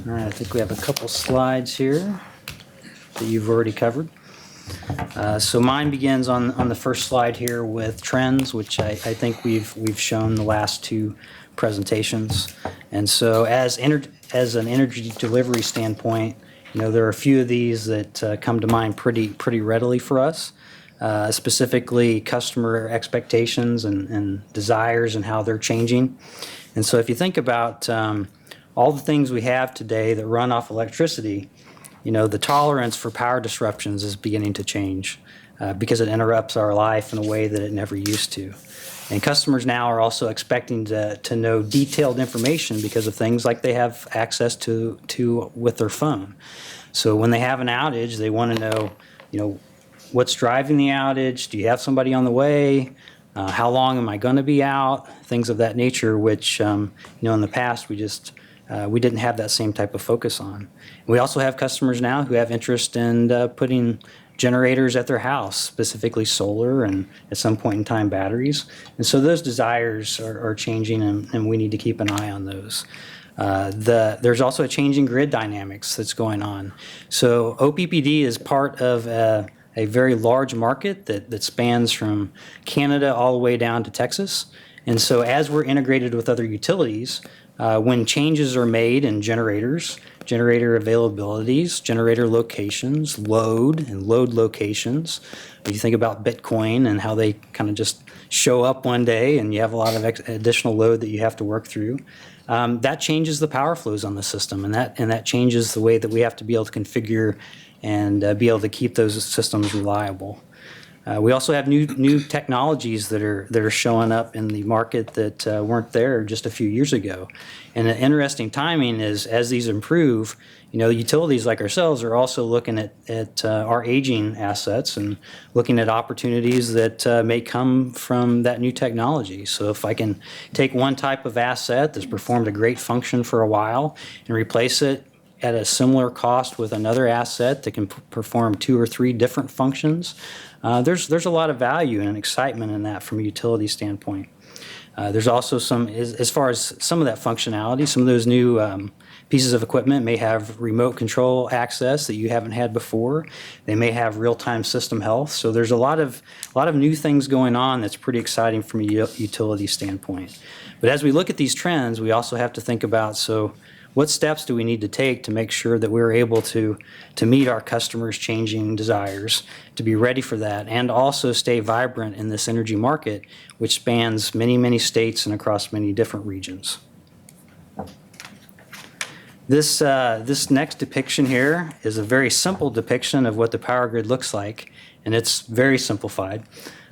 All right, I think we have a couple slides here that you've already covered. So mine begins on the first slide here with trends, which I think we've shown the last two presentations. And so as an energy delivery standpoint, there are a few of these that come to mind pretty readily for us. Specifically customer expectations and desires and how they're changing. And so if you think about all the things we have today that run off electricity, the tolerance for power disruptions is beginning to change because it interrupts our life in a way that it never used to. And customers now are also expecting to know detailed information because of things like they have access to with their phone. So when they have an outage, they want to know, what's driving the outage? Do you have somebody on the way? How long am I going to be out? Things of that nature, which in the past we didn't have that same type of focus on. We also have customers now who have interest in putting generators at their house, specifically solar and at some point in time batteries. And so those desires are changing, and we need to keep an eye on those. There's also a changing grid dynamics that's going on. So OPPD is part of a very large market that spans from Canada all the way down to Texas. And so as we're integrated with other utilities, when changes are made in generators, generator availabilities, generator locations, load and load locations, you think about Bitcoin and how they kind of just show up one day and you have a lot of additional load that you have to work through. That changes the power flows on the system, and that changes the way that we have to be able to configure and be able to keep those systems reliable. We also have new technologies that are showing up in the market that weren't there just a few years ago. And an interesting timing is as these improve, utilities like ourselves are also looking at our aging assets and looking at opportunities that may come from that new technology. So if I can take one type of asset that's performed a great function for a while and replace it at a similar cost with another asset that can perform 2 or 3 different functions, there's a lot of value and excitement in that from a utility standpoint. There's also some, as far as some of that functionality, some of those new pieces of equipment may have remote control access that you haven't had before. They may have real-time system health. So there's a lot of new things going on that's pretty exciting from a utility standpoint. But as we look at these trends, we also have to think about, so what steps do we need to take to make sure that we're able to meet our customers' changing desires, to be ready for that, and also stay vibrant in this energy market, which spans many, many states and across many different regions. This next depiction here is a very simple depiction of what the power grid looks like, and it's very simplified.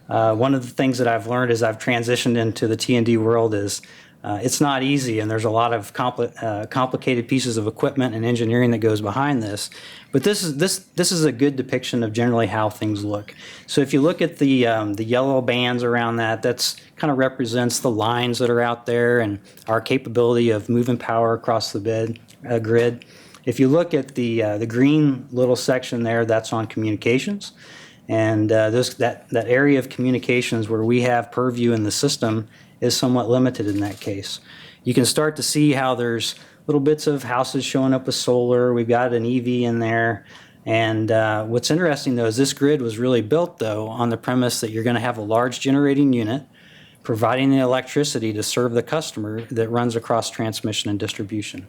One of the things that I've learned as I've transitioned into the T&D world is it's not easy, and there's a lot of complicated pieces of equipment and engineering that goes behind this. But this is a good depiction of generally how things look. So if you look at the yellow bands around that's kind of represents the lines that are out there and our capability of moving power across the grid. If you look at the green little section there, that's on communications. And that area of communications where we have purview in the system is somewhat limited in that case. You can start to see how there's little bits of houses showing up with solar. We've got an EV in there. And what's interesting, though, is this grid was really built, though, on the premise that you're going to have a large generating unit providing the electricity to serve the customer that runs across transmission and distribution.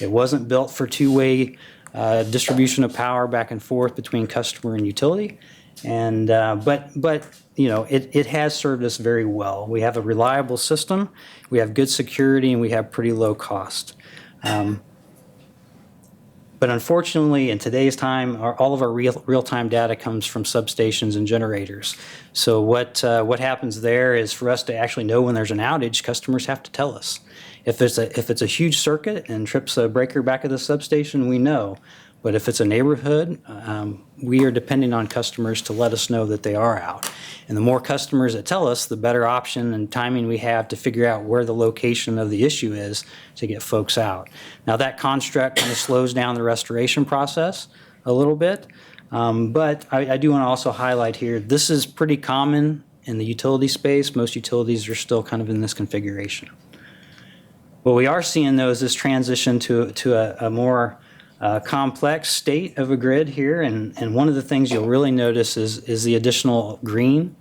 It wasn't built for two-way distribution of power back and forth between customer and utility. And but it has served us very well. We have a reliable system, we have good security, and we have pretty low cost. But unfortunately, in today's time, all of our real-time data comes from substations and generators. So what happens there is for us to actually know when there's an outage, customers have to tell us. If it's a huge circuit and trips a breaker back at the substation, we know. But if it's a neighborhood, we are depending on customers to let us know that they are out. And the more customers that tell us, the better option and timing we have to figure out where the location of the issue is to get folks out. Now that construct kind of slows down the restoration process a little bit. But I do want to also highlight here, this is pretty common in the utility space. Most utilities are still kind of in this configuration. What we are seeing, though, is this transition to a more complex state of a grid here, and one of the things you'll really notice is the additional green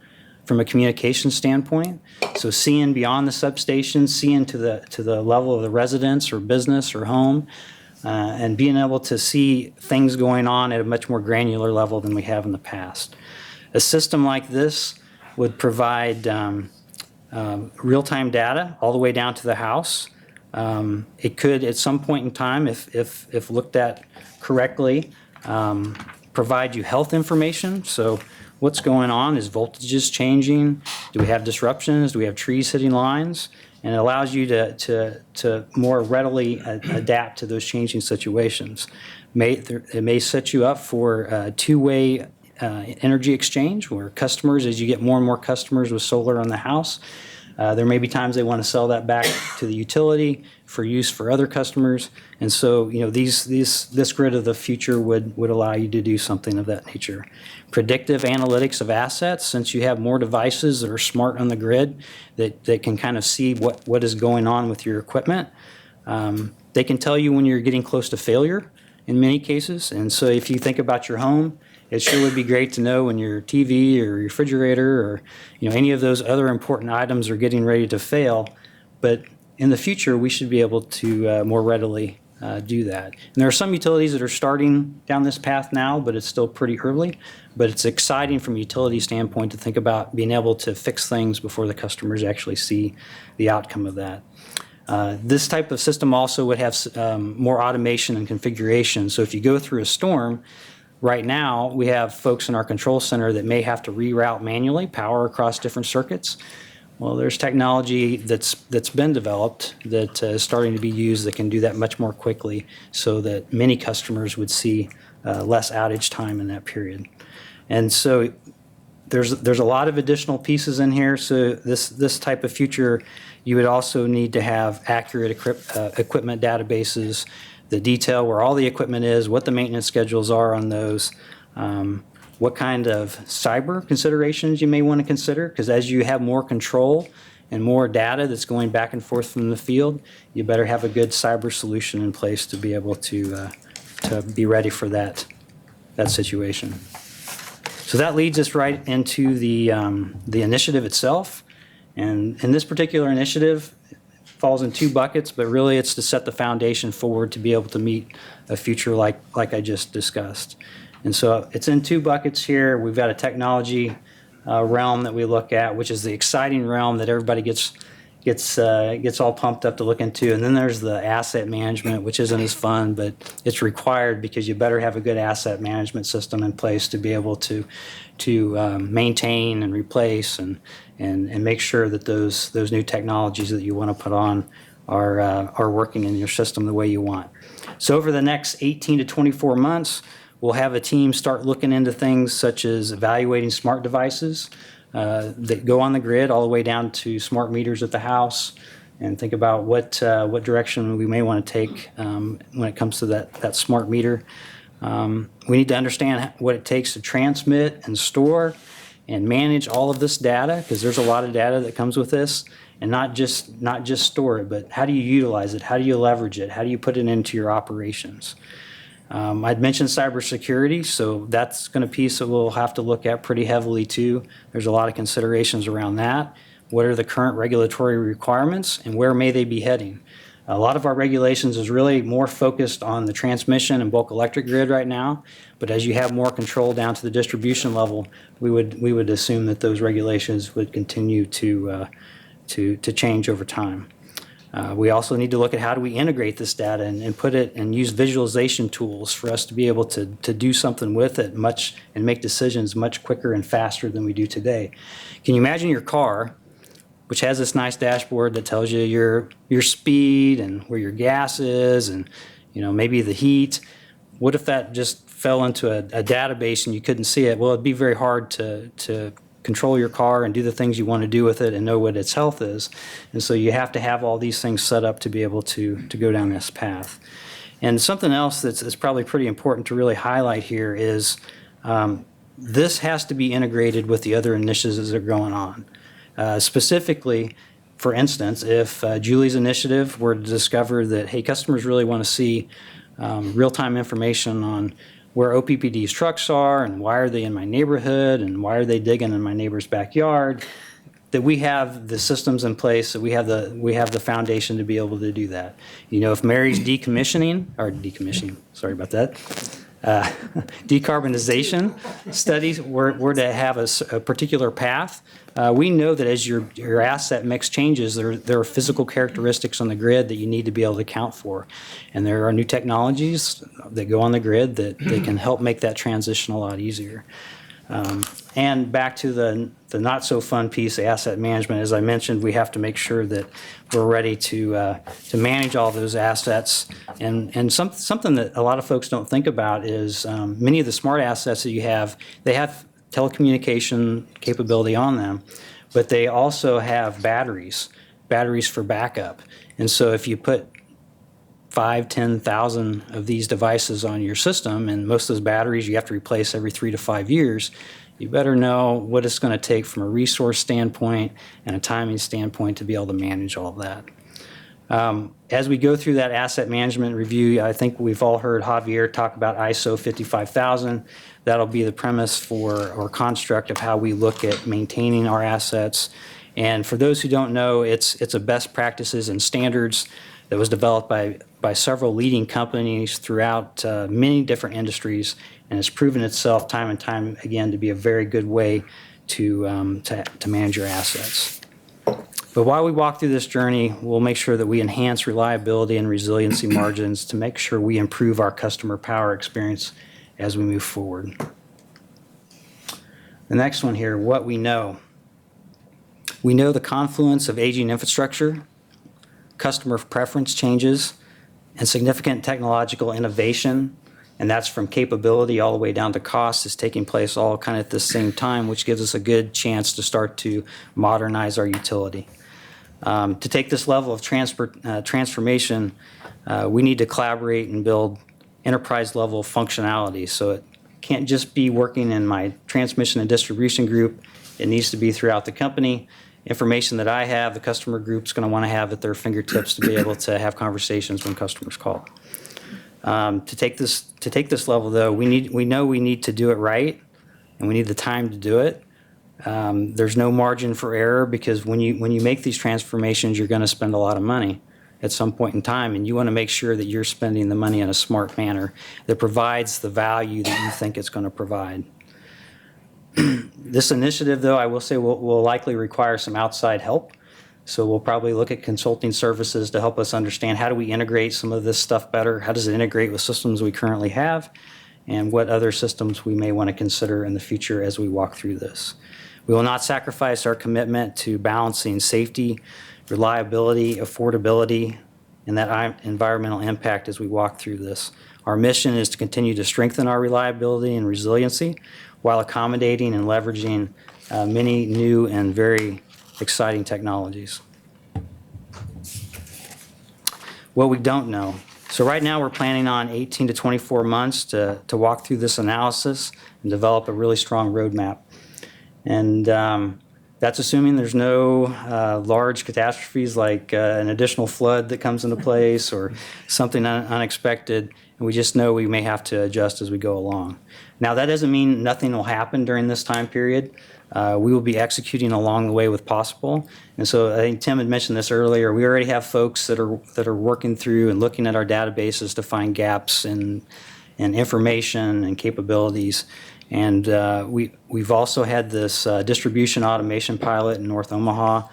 from a communication standpoint. So seeing beyond the substation, seeing to the level of the residence or business or home, and being able to see things going on at a much more granular level than we have in the past. A system like this would provide real-time data all the way down to the house. It could, at some point in time, if looked at correctly, provide you health information. So what's going on? Is voltages changing? Do we have disruptions? Do we have trees hitting lines? And it allows you to more readily adapt to those changing situations. It may set you up for two-way energy exchange, where customers, as you get more and more customers with solar on the house, there may be times they want to sell that back to the utility for use for other customers. And so, this grid of the future would allow you to do something of that nature. Predictive analytics of assets, since you have more devices that are smart on the grid that can kind of see what is going on with your equipment. They can tell you when you're getting close to failure in many cases. And so if you think about your home, it sure would be great to know when your TV or your refrigerator or any of those other important items are getting ready to fail. But in the future, we should be able to more readily do that. And there are some utilities that are starting down this path now, but it's still pretty early. But it's exciting from a utility standpoint to think about being able to fix things before the customers actually see the outcome of that. This type of system also would have more automation and configuration. So if you go through a storm, right now, we have folks in our control center that may have to reroute manually power across different circuits. Well, there's technology that's been developed that is starting to be used that can do that much more quickly, so that many customers would see less outage time in that period. And so there's a lot of additional pieces in here. So this type of future, you would also need to have accurate equipment databases, the detail where all the equipment is, what the maintenance schedules are on those, what kind of cyber considerations you may want to consider, because as you have more control and more data that's going back and forth from the field, you better have a good cyber solution in place to be able to be ready for that situation. So that leads us right into the initiative itself. And in this particular initiative, falls in two buckets, but really it's to set the foundation forward to be able to meet a future like I just discussed. And so it's in two buckets here. We've got a technology realm that we look at, which is the exciting realm that everybody gets all pumped up to look into. And then there's the asset management, which isn't as fun, but it's required because you better have a good asset management system in place to be able to maintain and replace and make sure that those new technologies that you want to put on are working in your system the way you want. So over the next 18 to 24 months, we'll have a team start looking into things such as evaluating smart devices that go on the grid all the way down to smart meters at the house, and think about what direction we may want to take when it comes to that smart meter. We need to understand what it takes to transmit and store and manage all of this data, because there's a lot of data that comes with this, and not just store it, but how do you utilize it? How do you leverage it? How do you put it into your operations? I'd mentioned cybersecurity, so that's going to be a piece that we'll have to look at pretty heavily too. There's a lot of considerations around that. What are the current regulatory requirements, and where may they be heading? A lot of our regulations is really more focused on the transmission and bulk electric grid right now, but as you have more control down to the distribution level, we would assume that those regulations would continue to change over time. We also need to look at how do we integrate this data and put it and use visualization tools for us to be able to do something with it and make decisions much quicker and faster than we do today. Can you imagine your car, which has this nice dashboard that tells you your speed and where your gas is and maybe the heat? What if that just fell into a database and you couldn't see it? Well, it'd be very hard to control your car and do the things you want to do with it and know what its health is. And so you have to have all these things set up to be able to go down this path. And something else that's probably pretty important to really highlight here is this has to be integrated with the other initiatives that are going on. Specifically, for instance, if Julie's initiative were to discover that, hey, customers really want to see real-time information on where OPPD's trucks are and why are they in my neighborhood and why are they digging in my neighbor's backyard, that we have the systems in place, that we have the foundation to be able to do that. If Mary's decommissioning, sorry about that, decarbonization studies were to have a particular path, we know that as your asset mix changes, there are physical characteristics on the grid that you need to be able to account for. And there are new technologies that go on the grid that they can help make that transition a lot easier. And back to the not so fun piece, asset management. As I mentioned, we have to make sure that we're ready to manage all those assets. And something that a lot of folks don't think about is many of the smart assets that you have, they have telecommunication capability on them, but they also have batteries for backup. And so if you put 5,000, 10,000 of these devices on your system, and most of those batteries you have to replace every 3 to 5 years, you better know what it's going to take from a resource standpoint and a timing standpoint to be able to manage all of that. As we go through that asset management review, I think we've all heard Javier talk about ISO 55000. That'll be the premise for or construct of how we look at maintaining our assets. And for those who don't know, it's a best practices and standards that was developed by several leading companies throughout many different industries, and has proven itself time and time again to be a very good way to manage your assets. But while we walk through this journey, we'll make sure that we enhance reliability and resiliency margins to make sure we improve our customer power experience as we move forward. The next one here, what we know. We know the confluence of aging infrastructure, customer preference changes, and significant technological innovation, and that's from capability all the way down to cost, is taking place all kind of at the same time, which gives us a good chance to start to modernize our utility. To take this level of transformation, we need to collaborate and build enterprise-level functionality. So it can't just be working in my transmission and distribution group. It needs to be throughout the company. Information that I have, the customer group's going to want to have at their fingertips to be able to have conversations when customers call. To take this level, though, we know we need to do it right, and we need the time to do it. There's no margin for error, because when you make these transformations, you're going to spend a lot of money at some point in time, and you want to make sure that you're spending the money in a smart manner that provides the value that you think it's going to provide. This initiative, though, I will say will likely require some outside help. So we'll probably look at consulting services to help us understand how do we integrate some of this stuff better, how does it integrate with systems we currently have, and what other systems we may want to consider in the future as we walk through this. We will not sacrifice our commitment to balancing safety, reliability, affordability, and that environmental impact as we walk through this. Our mission is to continue to strengthen our reliability and resiliency while accommodating and leveraging many new and very exciting technologies. What we don't know. So right now we're planning on 18 to 24 months to walk through this analysis and develop a really strong roadmap. And that's assuming there's no large catastrophes like an additional flood that comes into place or something unexpected. And we just know we may have to adjust as we go along. Now, that doesn't mean nothing will happen during this time period. We will be executing along the way with possible. And so I think Tim had mentioned this earlier. We already have folks that are working through and looking at our databases to find gaps in information and capabilities. And we've also had this distribution automation pilot in North Omaha,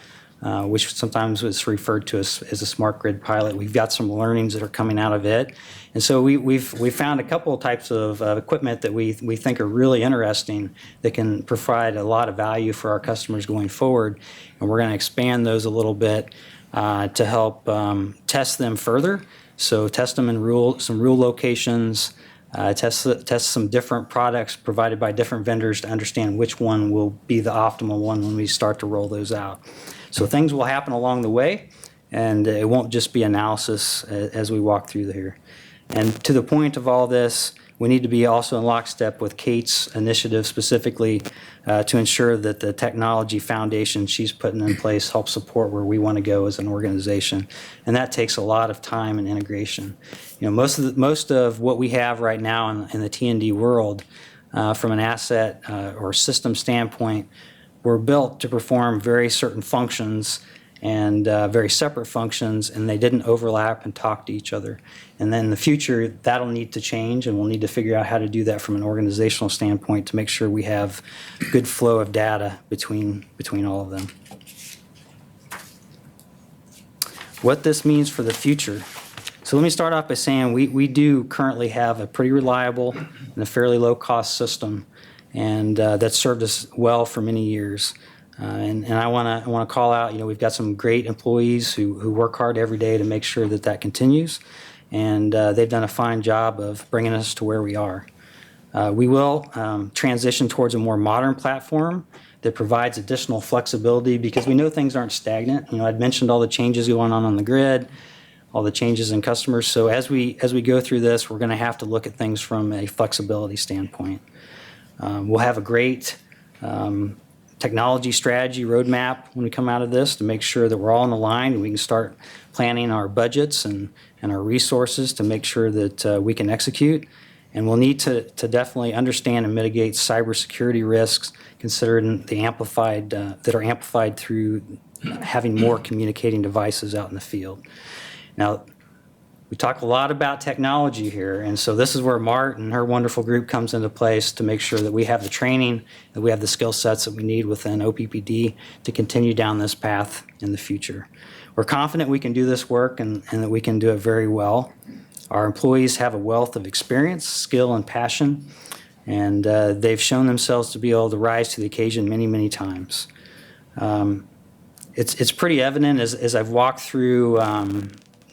which sometimes is referred to as a smart grid pilot. We've got some learnings that are coming out of it. And so we've found a couple of types of equipment that we think are really interesting that can provide a lot of value for our customers going forward. And we're going to expand those a little bit to help test them further. So test them in some rural locations, test some different products provided by different vendors to understand which one will be the optimal one when we start to roll those out. So things will happen along the way, and it won't just be analysis as we walk through here. And to the point of all this, we need to be also in lockstep with Kate's initiative specifically to ensure that the technology foundation she's putting in place helps support where we want to go as an organization. And that takes a lot of time and integration. You know, most of what we have right now in the T&D world, from an asset or system standpoint, were built to perform very certain functions and very separate functions, and they didn't overlap and talk to each other. And then in the future, that'll need to change, and we'll need to figure out how to do that from an organizational standpoint to make sure we have good flow of data between all of them. What this means for the future. So let me start off by saying we do currently have a pretty reliable and a fairly low-cost system, and that's served us well for many years. And I want to call out, you know, we've got some great employees who work hard every day to make sure that that continues, and they've done a fine job of bringing us to where we are. We will transition towards a more modern platform that provides additional flexibility because we know things aren't stagnant. You know, I'd mentioned all the changes going on the grid, all the changes in customers. So as we go through this, we're going to have to look at things from a flexibility standpoint. We'll have a great technology strategy roadmap when we come out of this to make sure that we're all in line and we can start planning our budgets and our resources to make sure that we can execute. And we'll need to definitely understand and mitigate cybersecurity risks, considering the amplified that are amplified through having more communicating devices out in the field. Now, we talk a lot about technology here, and so this is where Mart and her wonderful group comes into place to make sure that we have the training, that we have the skill sets that we need within OPPD to continue down this path in the future. We're confident we can do this work and that we can do it very well. Our employees have a wealth of experience, skill, and passion, and they've shown themselves to be able to rise to the occasion many, many times. It's pretty evident as I've walked through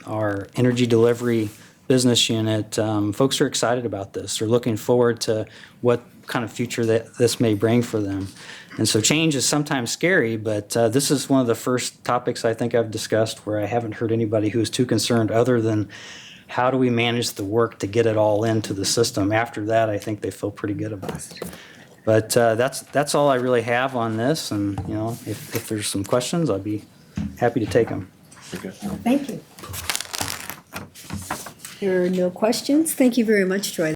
our energy delivery business unit, folks are excited about this. They're looking forward to what kind of future that this may bring for them. And so change is sometimes scary, but this is one of the first topics I think I've discussed where I haven't heard anybody who's too concerned other than how do we manage the work to get it all into the system. After that, I think they feel pretty good about it. But that's all I really have on this, and you know, if there's some questions, I'll be happy to take them. Okay. Thank you. There are no questions. Thank you very much, Troy.